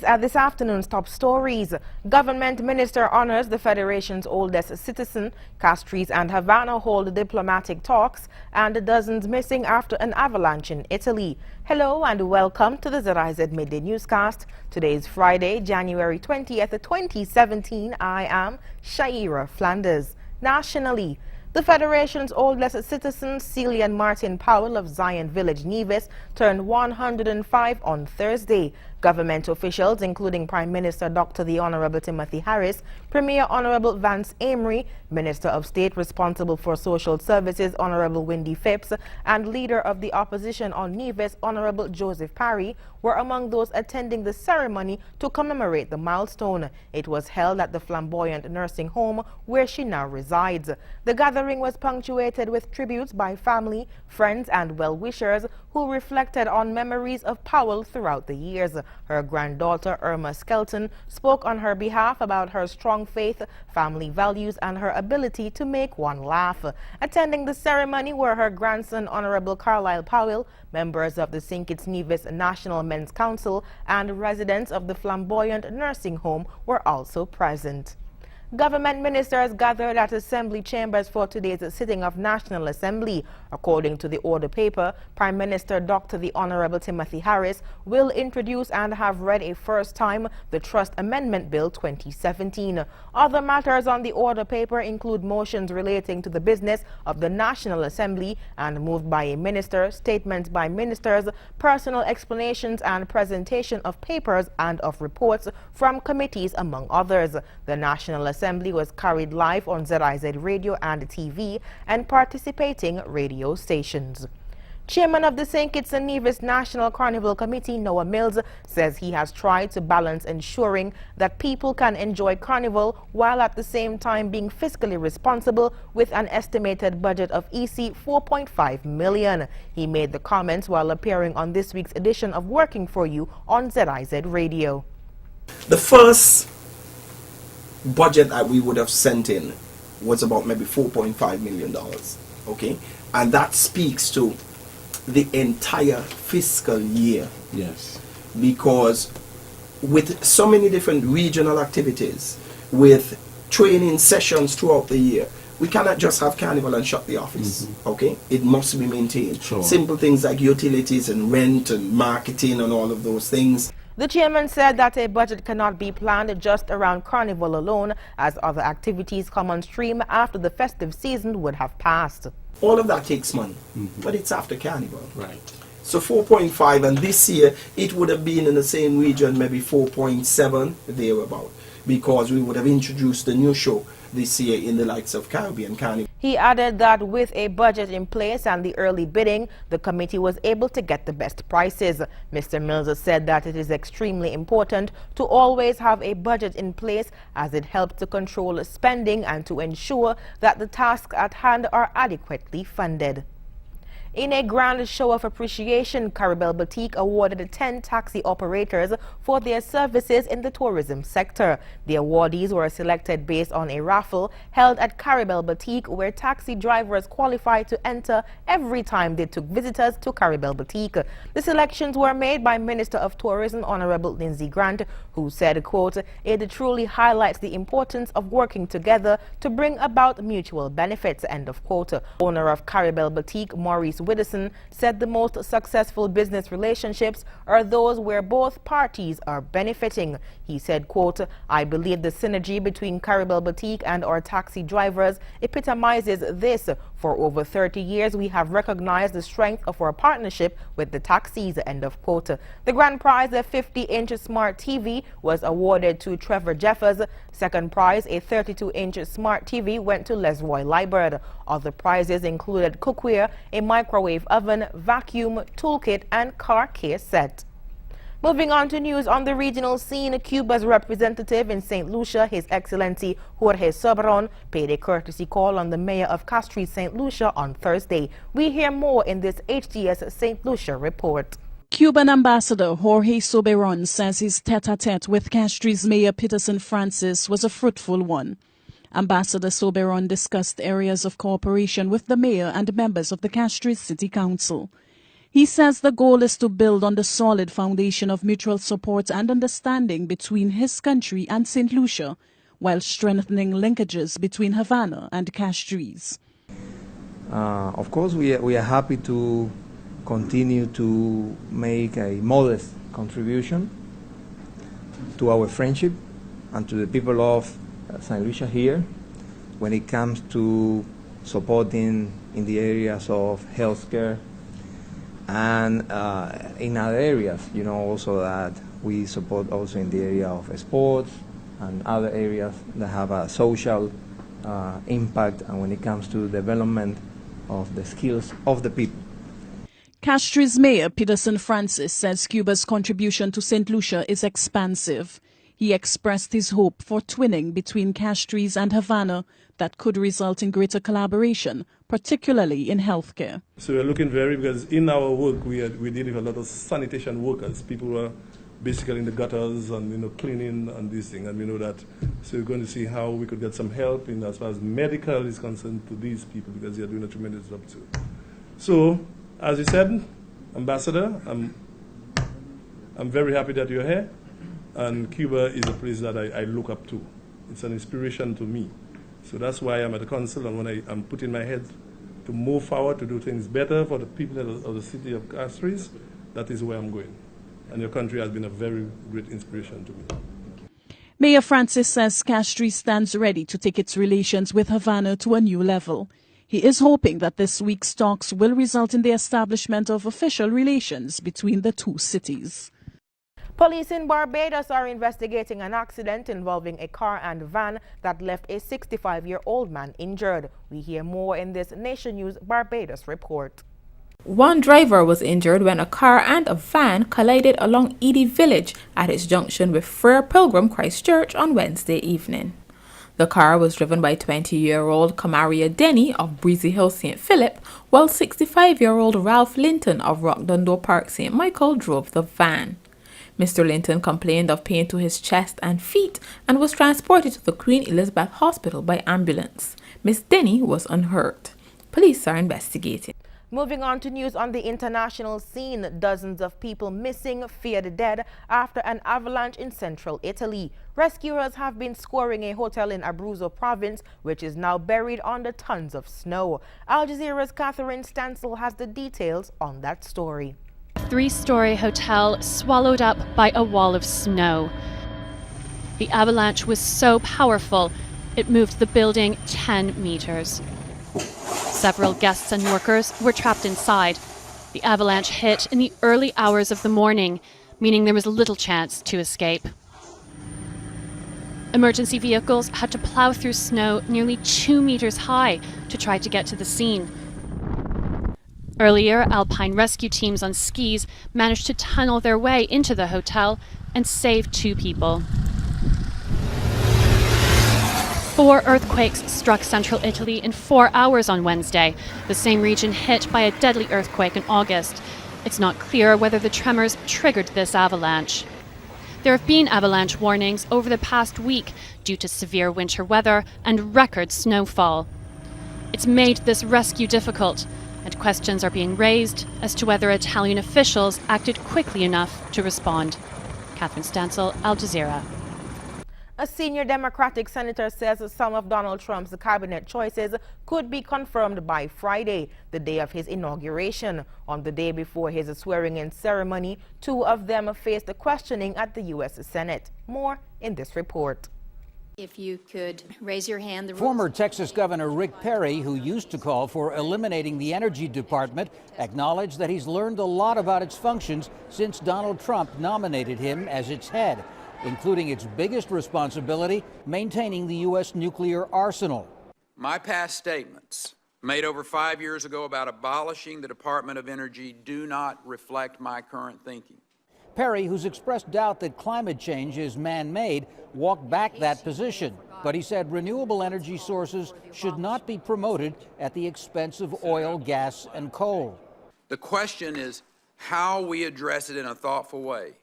at this afternoon's top stories. Government minister honors the Federation's oldest citizen. Castries and Havana hold diplomatic talks, and dozens missing after an avalanche in Italy. Hello and welcome to the ZIZ Midday Newscast. Today is Friday, January 20th, 2017. I am Shaira Flanders. Nationally, the Federation's oldest citizen, Celia Martin Powell of Zion Village, Nevis, turned 105 on Thursday. Government officials, including Prime Minister Dr. the Honorable Timothy Harris, Premier Honorable Vance Amory, Minister of State responsible for Social Services Honorable Wendy Phipps, and Leader of the Opposition on Nevis Honorable Joseph Parry, were among those attending the ceremony to commemorate the milestone. It was held at the Flamboyant Nursing Home where she now resides. The gathering was punctuated with tributes by family, friends, and well-wishers who reflected on memories of Powell throughout the years. Her granddaughter, Irma Skelton, spoke on her behalf about her strong faith, family values, and her ability to make one laugh. Attending the ceremony were her grandson, Honorable Carlisle Powell, members of the St. Kitts Nevis National Men's Council, and residents of the Flamboyant Nursing Home were also present. Government ministers gathered at Assembly chambers for today's sitting of National Assembly. According to the order paper, Prime Minister Dr. the Honorable Timothy Harris will introduce and have read a first time the Trust Amendment Bill 2017. Other matters on the order paper include motions relating to the business of the National Assembly and moved by a minister, statements by ministers, personal explanations and presentation of papers and of reports from committees, among others. The National Assembly was carried live on ZIZ Radio and TV and participating radio stations. Chairman of the St. Kitts and Nevis National Carnival Committee, Noah Mills, says he has tried to balance ensuring that people can enjoy Carnival while at the same time being fiscally responsible with an estimated budget of EC 4.5 million. He made the comments while appearing on this week's edition of Working For You on ZIZ Radio. The first budget that we would have sent in was about maybe $4.5 million, okay? And that speaks to the entire fiscal year. Yes. Because with so many different regional activities, with training sessions throughout the year, we cannot just have Carnival and shut the office, okay? It must be maintained. Sure. Simple things like utilities and rent and marketing and all of those things. The chairman said that a budget cannot be planned just around Carnival alone, as other activities come on stream after the festive season would have passed. All of that takes money, but it's after Carnival. Right. So 4.5, and this year it would have been in the same region, maybe 4.7, thereabout, because we would have introduced the new show this year in the likes of Caribbean Carnival. He added that with a budget in place and the early bidding, the committee was able to get the best prices. Mr. Mills said that it is extremely important to always have a budget in place, as it helps to control spending and to ensure that the tasks at hand are adequately funded. In a grand show of appreciation, Caribel Boutique awarded 10 taxi operators for their services in the tourism sector. The awardees were selected based on a raffle held at Caribel Boutique, where taxi drivers qualified to enter every time they took visitors to Caribel Boutique. The selections were made by Minister of Tourism Honorable Lindsay Grant, who said, quote, "It truly highlights the importance of working together to bring about mutual benefits," end of quote. Owner of Caribel Boutique, Maurice Widdowson, said the most successful business relationships are those where both parties are benefiting. He said, quote, "I believe the synergy between Caribel Boutique and our taxi drivers epitomizes this. For over 30 years, we have recognized the strength of our partnership with the taxis," end of quote. The grand prize, a 50-inch smart TV, was awarded to Trevor Jeffers. Second prize, a 32-inch smart TV, went to Lesroy Liebert. Other prizes included cookware, a microwave oven, vacuum, toolkit, and car care set. Moving on to news on the regional scene, Cuba's representative in St. Lucia, His Excellency Jorge Sobron, paid a courtesy call on the mayor of Castries, St. Lucia on Thursday. We hear more in this HTS St. Lucia report. Cuban Ambassador Jorge Soberon says his tete-a-tete with Castries Mayor Peterson Francis was a fruitful one. Ambassador Soberon discussed areas of cooperation with the mayor and members of the Castries City Council. He says the goal is to build on the solid foundation of mutual support and understanding between his country and St. Lucia, while strengthening linkages between Havana and Castries. Of course, we are happy to continue to make a modest contribution to our friendship and to the people of St. Lucia here when it comes to supporting in the areas of healthcare and in other areas, you know, also that we support also in the area of sports and other areas that have a social impact and when it comes to development of the skills of the people. Castries Mayor Peterson Francis says Cuba's contribution to St. Lucia is expansive. He expressed his hope for twinning between Castries and Havana that could result in greater collaboration, particularly in healthcare. So we're looking because in our work we deal with a lot of sanitation workers, people who are basically in the gutters and, you know, cleaning and these things, and we know that. So we're going to see how we could get some help in as far as medical is concerned to these people because they are doing a tremendous job too. So, as you said, Ambassador, I'm very happy that you're here, and Cuba is a place that I look up to. It's an inspiration to me. So that's why I'm at the council, and when I'm putting my head to move forward to do things better for the people of the city of Castries, that is where I'm going. And your country has been a very great inspiration to me. Mayor Francis says Castries stands ready to take its relations with Havana to a new level. He is hoping that this week's talks will result in the establishment of official relations between the two cities. Police in Barbados are investigating an accident involving a car and van that left a 65-year-old man injured. We hear more in this Nation News Barbados report. One driver was injured when a car and a van collided along Edie Village at its junction with Frere Pilgrim Christchurch on Wednesday evening. The car was driven by 20-year-old Kamaria Denny of Breezy Hill St. Philip, while 65-year-old Ralph Linton of Rockdundore Park St. Michael drove the van. Mr. Linton complained of pain to his chest and feet and was transported to the Queen Elizabeth Hospital by ambulance. Miss Denny was unhurt. Police are investigating. Moving on to news on the international scene, dozens of people missing, feared dead after an avalanche in central Italy. Rescuers have been scouring a hotel in Abruzzo province, which is now buried under tons of snow. Al Jazeera's Catherine Stansel has the details on that story. A three-story hotel swallowed up by a wall of snow. The avalanche was so powerful, it moved the building 10 meters. Several guests and workers were trapped inside. The avalanche hit in the early hours of the morning, meaning there was little chance to escape. Emergency vehicles had to plow through snow nearly 2 meters high to try to get to the scene. Earlier, alpine rescue teams on skis managed to tunnel their way into the hotel and save 2 people. 4 earthquakes struck central Italy in 4 hours on Wednesday, the same region hit by a deadly earthquake in August. It's not clear whether the tremors triggered this avalanche. There have been avalanche warnings over the past week due to severe winter weather and record snowfall. It's made this rescue difficult, and questions are being raised as to whether Italian officials acted quickly enough to respond. Catherine Stansel, Al Jazeera. A senior Democratic senator says some of Donald Trump's cabinet choices could be confirmed by Friday, the day of his inauguration. On the day before his swearing-in ceremony, 2 of them faced questioning at the U.S. Senate. More in this report. If you could raise your hand. Former Texas Governor Rick Perry, who used to call for eliminating the Energy Department, acknowledged that he's learned a lot about its functions since Donald Trump nominated him as its head, including its biggest responsibility, maintaining the U.S. nuclear arsenal. My past statements made over 5 years ago about abolishing the Department of Energy do not reflect my current thinking. Perry, who's expressed doubt that climate change is man-made, walked back that position. But he said renewable energy sources should not be promoted at the expense of oil, gas, and coal. The question is how we address it in a thoughtful way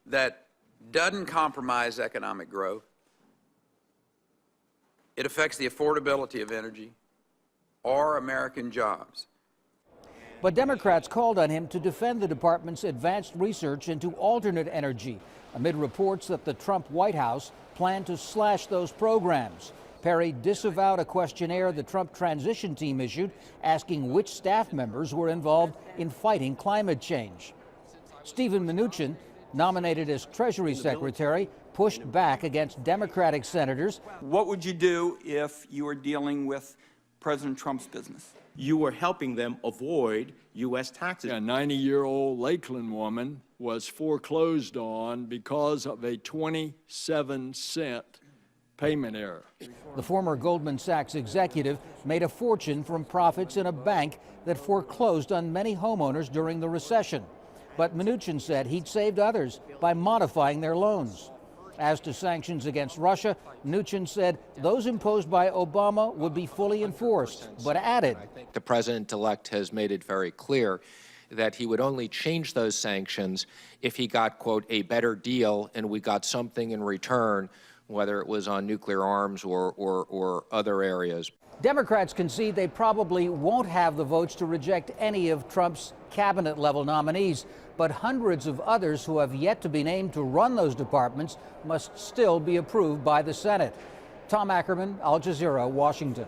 that doesn't compromise economic growth. It affects the affordability of energy or American jobs. But Democrats called on him to defend the department's advanced research into alternate energy, amid reports that the Trump White House planned to slash those programs. Perry disavowed a questionnaire the Trump transition team issued, asking which staff members were involved in fighting climate change. Stephen Mnuchin, nominated as Treasury Secretary, pushed back against Democratic senators. What would you do if you were dealing with President Trump's business? You were helping them avoid U.S. taxes. A 90-year-old Lakeland woman was foreclosed on because of a 27-cent payment error. The former Goldman Sachs executive made a fortune from profits in a bank that foreclosed on many homeowners during the recession. But Mnuchin said he'd saved others by modifying their loans. As to sanctions against Russia, Mnuchin said those imposed by Obama would be fully enforced, but added, the president-elect has made it very clear that he would only change those sanctions if he got, quote, a better deal and we got something in return, whether it was on nuclear arms or other areas. Democrats concede they probably won't have the votes to reject any of Trump's cabinet-level nominees, but hundreds of others who have yet to be named to run those departments must still be approved by the Senate. Tom Ackerman, Al Jazeera, Washington.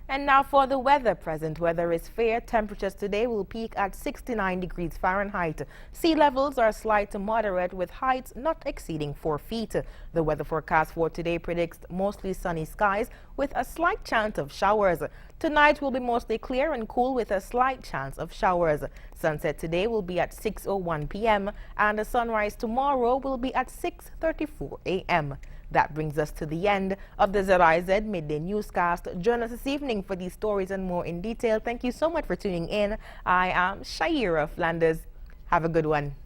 And now for the weather. Present weather is fair. Temperatures today will peak at 69 degrees Fahrenheit. Sea levels are slight to moderate with heights not exceeding 4 feet. The weather forecast for today predicts mostly sunny skies with a slight chance of showers. Tonight will be mostly clear and cool with a slight chance of showers. Sunset today will be at 6:01 p.m. and the sunrise tomorrow will be at 6:34 a.m. That brings us to the end of the ZIZ Midday Newscast. Join us this evening for these stories and more in detail. Thank you so much for tuning in. I am Shaira Flanders. Have a good one.